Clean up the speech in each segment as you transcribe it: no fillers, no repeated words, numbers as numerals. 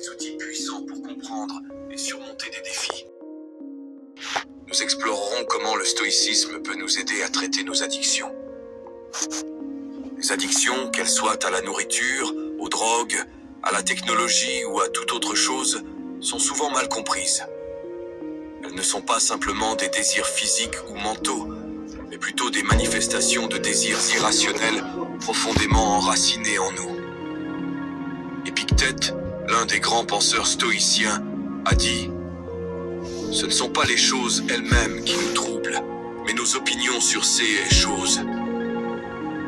des outils puissants pour comprendre et surmonter des défis. Nous explorerons comment le stoïcisme peut nous aider à traiter nos addictions. Les addictions, qu'elles soient à la nourriture, aux drogues, à la technologie ou à toute autre chose, sont souvent mal comprises. Elles ne sont pas simplement des désirs physiques ou mentaux, mais plutôt des manifestations de désirs irrationnels profondément enracinés en nous. Épictète, l'un des grands penseurs stoïciens, a dit « Ce ne sont pas les choses elles-mêmes qui nous troublent, mais nos opinions sur ces choses. »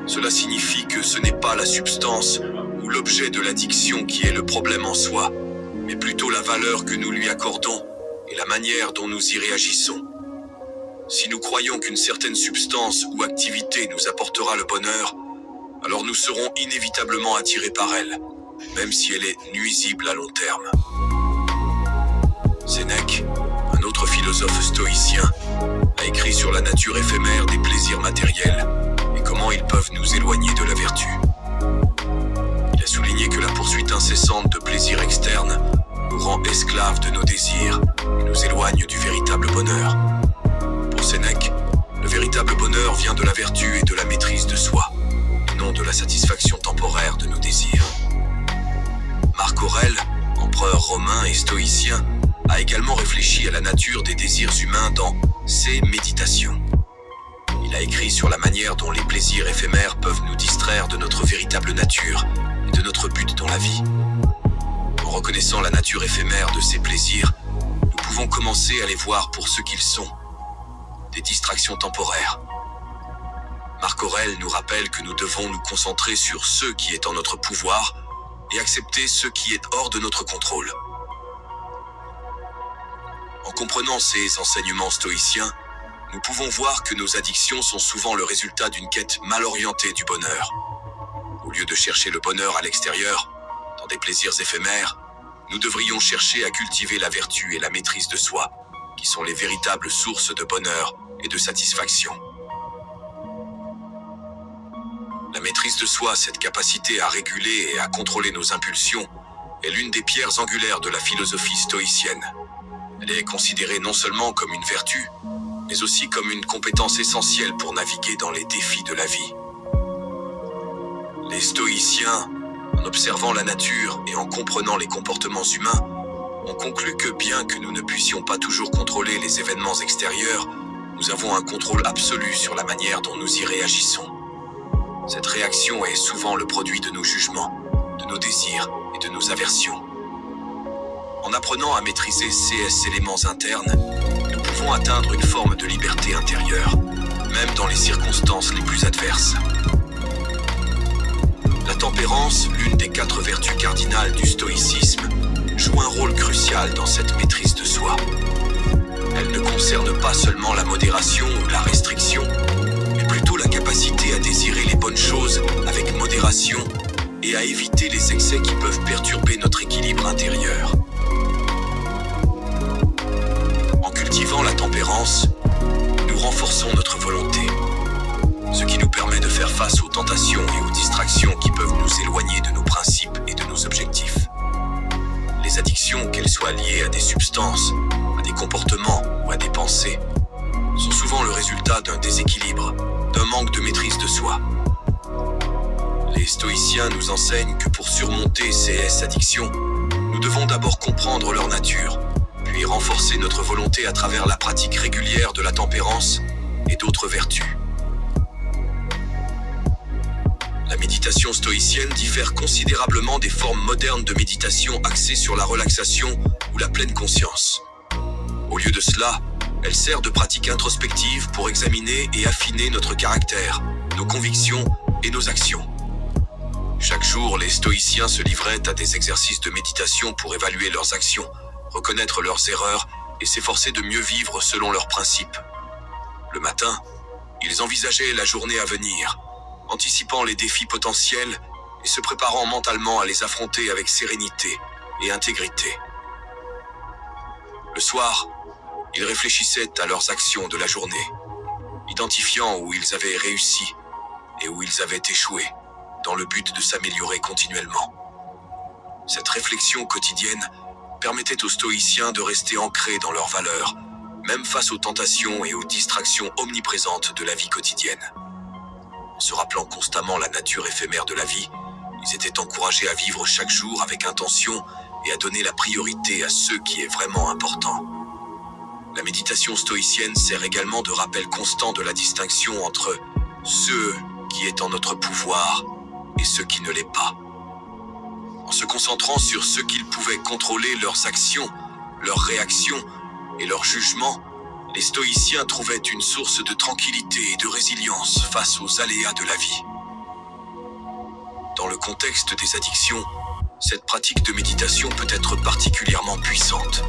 Cela signifie que ce n'est pas la substance ou l'objet de l'addiction qui est le problème en soi, mais plutôt la valeur que nous lui accordons et la manière dont nous y réagissons. Si nous croyons qu'une certaine substance ou activité nous apportera le bonheur, alors nous serons inévitablement attirés par elle, même si elle est nuisible à long terme. Sénèque, un autre philosophe stoïcien, a écrit sur la nature éphémère des plaisirs matériels et comment ils peuvent nous éloigner de la vertu. Il a souligné que la poursuite incessante de plaisirs externes nous rend esclaves de nos désirs et nous éloigne du véritable bonheur. Pour Sénèque, le véritable bonheur vient de la vertu et de la maîtrise de soi, et non de la satisfaction temporaire de nos désirs. Marc Aurèle, empereur romain et stoïcien, a également réfléchi à la nature des désirs humains dans ses Méditations. Il a écrit sur la manière dont les plaisirs éphémères peuvent nous distraire de notre véritable nature et de notre but dans la vie. En reconnaissant la nature éphémère de ces plaisirs, nous pouvons commencer à les voir pour ce qu'ils sont, des distractions temporaires. Marc Aurèle nous rappelle que nous devons nous concentrer sur ce qui est en notre pouvoir et accepter ce qui est hors de notre contrôle. En comprenant ces enseignements stoïciens, nous pouvons voir que nos addictions sont souvent le résultat d'une quête mal orientée du bonheur. Au lieu de chercher le bonheur à l'extérieur, dans des plaisirs éphémères, nous devrions chercher à cultiver la vertu et la maîtrise de soi, qui sont les véritables sources de bonheur et de satisfaction. La maîtrise de soi, cette capacité à réguler et à contrôler nos impulsions, est l'une des pierres angulaires de la philosophie stoïcienne. Elle est considérée non seulement comme une vertu, mais aussi comme une compétence essentielle pour naviguer dans les défis de la vie. Les stoïciens, en observant la nature et en comprenant les comportements humains, ont conclu que bien que nous ne puissions pas toujours contrôler les événements extérieurs, nous avons un contrôle absolu sur la manière dont nous y réagissons. Cette réaction est souvent le produit de nos jugements, de nos désirs et de nos aversions. En apprenant à maîtriser ces éléments internes, nous pouvons atteindre une forme de liberté intérieure, même dans les circonstances les plus adverses. La tempérance, l'une des 4 vertus cardinales du stoïcisme, joue un rôle crucial dans cette maîtrise de soi. Elle ne concerne pas seulement la modération ou la restriction, mais plutôt la capacité à désirer les bonnes choses avec modération et à éviter les excès qui peuvent perturber notre équilibre intérieur. En cultivant la tempérance, nous renforçons notre volonté, ce qui nous permet de faire face aux tentations et aux distractions qui peuvent nous éloigner de nos principes et de nos objectifs. Les addictions, qu'elles soient liées à des substances, à des comportements ou à des pensées, sont souvent le résultat d'un déséquilibre, d'un manque de maîtrise de soi. Les stoïciens nous enseignent que pour surmonter ces addictions, nous devons d'abord comprendre leur nature, puis renforcer notre volonté à travers la pratique régulière de la tempérance et d'autres vertus. La méditation stoïcienne diffère considérablement des formes modernes de méditation axées sur la relaxation ou la pleine conscience. Au lieu de cela, elle sert de pratique introspective pour examiner et affiner notre caractère, nos convictions et nos actions. Chaque jour, les stoïciens se livraient à des exercices de méditation pour évaluer leurs actions, reconnaître leurs erreurs et s'efforcer de mieux vivre selon leurs principes. Le matin, ils envisageaient la journée à venir, anticipant les défis potentiels et se préparant mentalement à les affronter avec sérénité et intégrité. Le soir, ils réfléchissaient à leurs actions de la journée, identifiant où ils avaient réussi et où ils avaient échoué, dans le but de s'améliorer continuellement. Cette réflexion quotidienne permettait aux stoïciens de rester ancrés dans leurs valeurs, même face aux tentations et aux distractions omniprésentes de la vie quotidienne. En se rappelant constamment la nature éphémère de la vie, ils étaient encouragés à vivre chaque jour avec intention et à donner la priorité à ce qui est vraiment important. La méditation stoïcienne sert également de rappel constant de la distinction entre ce qui est en notre pouvoir et ce qui ne l'est pas. En se concentrant sur ce qu'ils pouvaient contrôler, leurs actions, leurs réactions et leurs jugements, les stoïciens trouvaient une source de tranquillité et de résilience face aux aléas de la vie. Dans le contexte des addictions, cette pratique de méditation peut être particulièrement puissante.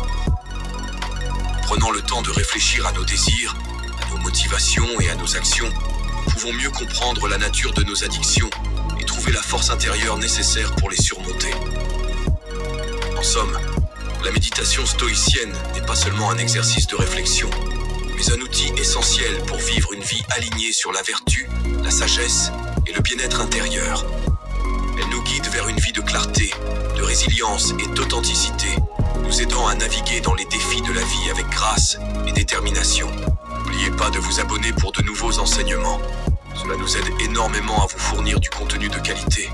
Prenant le temps de réfléchir à nos désirs, à nos motivations et à nos actions, nous pouvons mieux comprendre la nature de nos addictions et trouver la force intérieure nécessaire pour les surmonter. En somme, la méditation stoïcienne n'est pas seulement un exercice de réflexion, mais un outil essentiel pour vivre une vie alignée sur la vertu, la sagesse et le bien-être intérieur. Elle nous guide vers une vie de clarté, de résilience et d'authenticité, nous aidant à naviguer dans les défis de la vie avec grâce et détermination. N'oubliez pas de vous abonner pour de nouveaux enseignements. Cela nous aide énormément à vous fournir du contenu de qualité.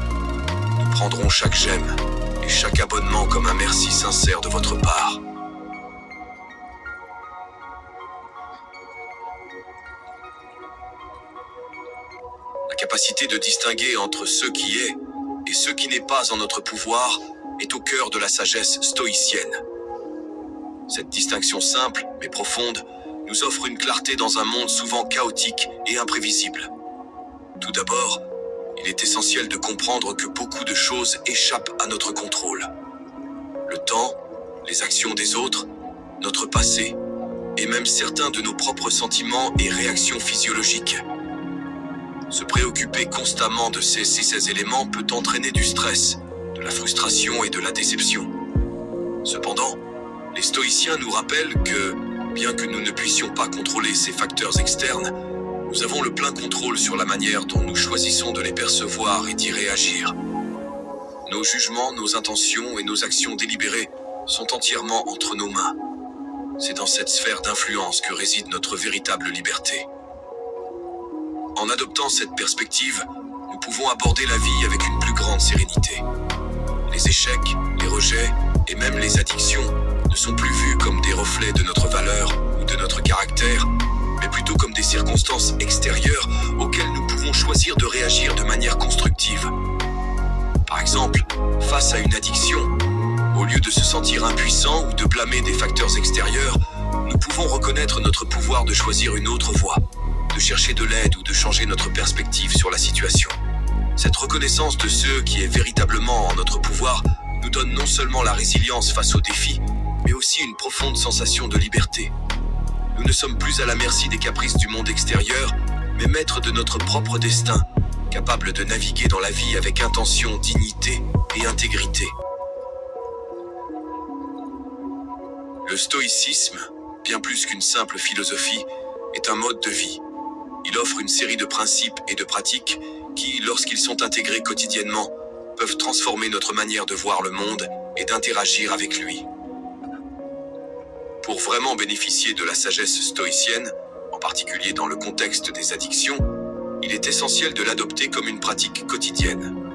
Nous prendrons chaque j'aime et chaque abonnement comme un merci sincère de votre part. La capacité de distinguer entre ce qui est et ce qui n'est pas en notre pouvoir est au cœur de la sagesse stoïcienne. Cette distinction simple mais profonde nous offre une clarté dans un monde souvent chaotique et imprévisible. Tout d'abord, il est essentiel de comprendre que beaucoup de choses échappent à notre contrôle. Le temps, les actions des autres, notre passé, et même certains de nos propres sentiments et réactions physiologiques. Se préoccuper constamment de ces éléments peut entraîner du stress, de la frustration et de la déception. Cependant, les stoïciens nous rappellent que, bien que nous ne puissions pas contrôler ces facteurs externes, nous avons le plein contrôle sur la manière dont nous choisissons de les percevoir et d'y réagir. Nos jugements, nos intentions et nos actions délibérées sont entièrement entre nos mains. C'est dans cette sphère d'influence que réside notre véritable liberté. En adoptant cette perspective, nous pouvons aborder la vie avec une plus grande sérénité. Les échecs, les rejets et même les addictions ne sont plus vus comme des reflets de notre valeur ou de notre caractère, mais plutôt comme des circonstances extérieures auxquelles nous pouvons choisir de réagir de manière constructive. Par exemple, face à une addiction, au lieu de se sentir impuissant ou de blâmer des facteurs extérieurs, nous pouvons reconnaître notre pouvoir de choisir une autre voie, de chercher de l'aide ou de changer notre perspective sur la situation. Cette reconnaissance de ce qui est véritablement en notre pouvoir nous donne non seulement la résilience face aux défis, mais aussi une profonde sensation de liberté. Nous ne sommes plus à la merci des caprices du monde extérieur, mais maîtres de notre propre destin, capables de naviguer dans la vie avec intention, dignité et intégrité. Le stoïcisme, bien plus qu'une simple philosophie, est un mode de vie. Il offre une série de principes et de pratiques qui, lorsqu'ils sont intégrés quotidiennement, peuvent transformer notre manière de voir le monde et d'interagir avec lui. Pour vraiment bénéficier de la sagesse stoïcienne, en particulier dans le contexte des addictions, il est essentiel de l'adopter comme une pratique quotidienne.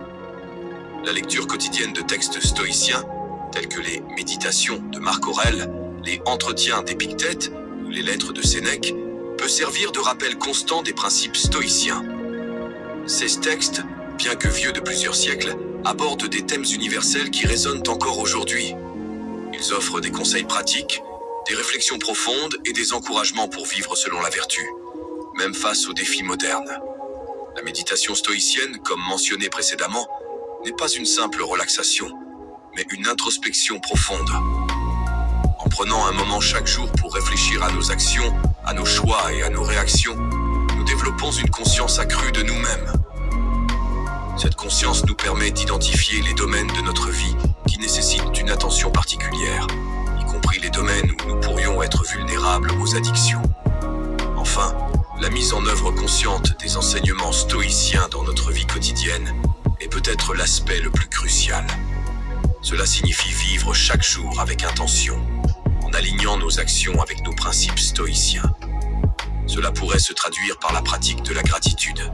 La lecture quotidienne de textes stoïciens, tels que les Méditations de Marc Aurèle, les Entretiens d'Épictète ou les Lettres de Sénèque, peut servir de rappel constant des principes stoïciens. Ces textes, bien que vieux de plusieurs siècles, abordent des thèmes universels qui résonnent encore aujourd'hui. Ils offrent des conseils pratiques, des réflexions profondes et des encouragements pour vivre selon la vertu, même face aux défis modernes. La méditation stoïcienne, comme mentionné précédemment, n'est pas une simple relaxation, mais une introspection profonde. En prenant un moment chaque jour pour réfléchir à nos actions, à nos choix et à nos réactions, nous développons une conscience accrue de nous-mêmes. Cette conscience nous permet d'identifier les domaines de notre vie qui nécessitent une attention particulière, y compris les domaines où nous pourrions être vulnérables aux addictions. Enfin, la mise en œuvre consciente des enseignements stoïciens dans notre vie quotidienne est peut-être l'aspect le plus crucial. Cela signifie vivre chaque jour avec intention, en alignant nos actions avec nos principes stoïciens. Cela pourrait se traduire par la pratique de la gratitude,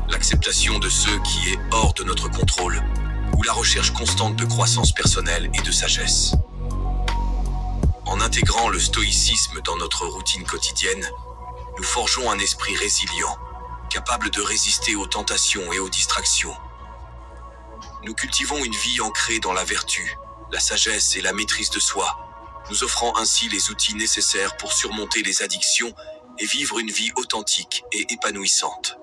l'acceptation de ce qui est hors de notre contrôle, ou la recherche constante de croissance personnelle et de sagesse. En intégrant le stoïcisme dans notre routine quotidienne, nous forgeons un esprit résilient, capable de résister aux tentations et aux distractions. Nous cultivons une vie ancrée dans la vertu, la sagesse et la maîtrise de soi, nous offrant ainsi les outils nécessaires pour surmonter les addictions et vivre une vie authentique et épanouissante.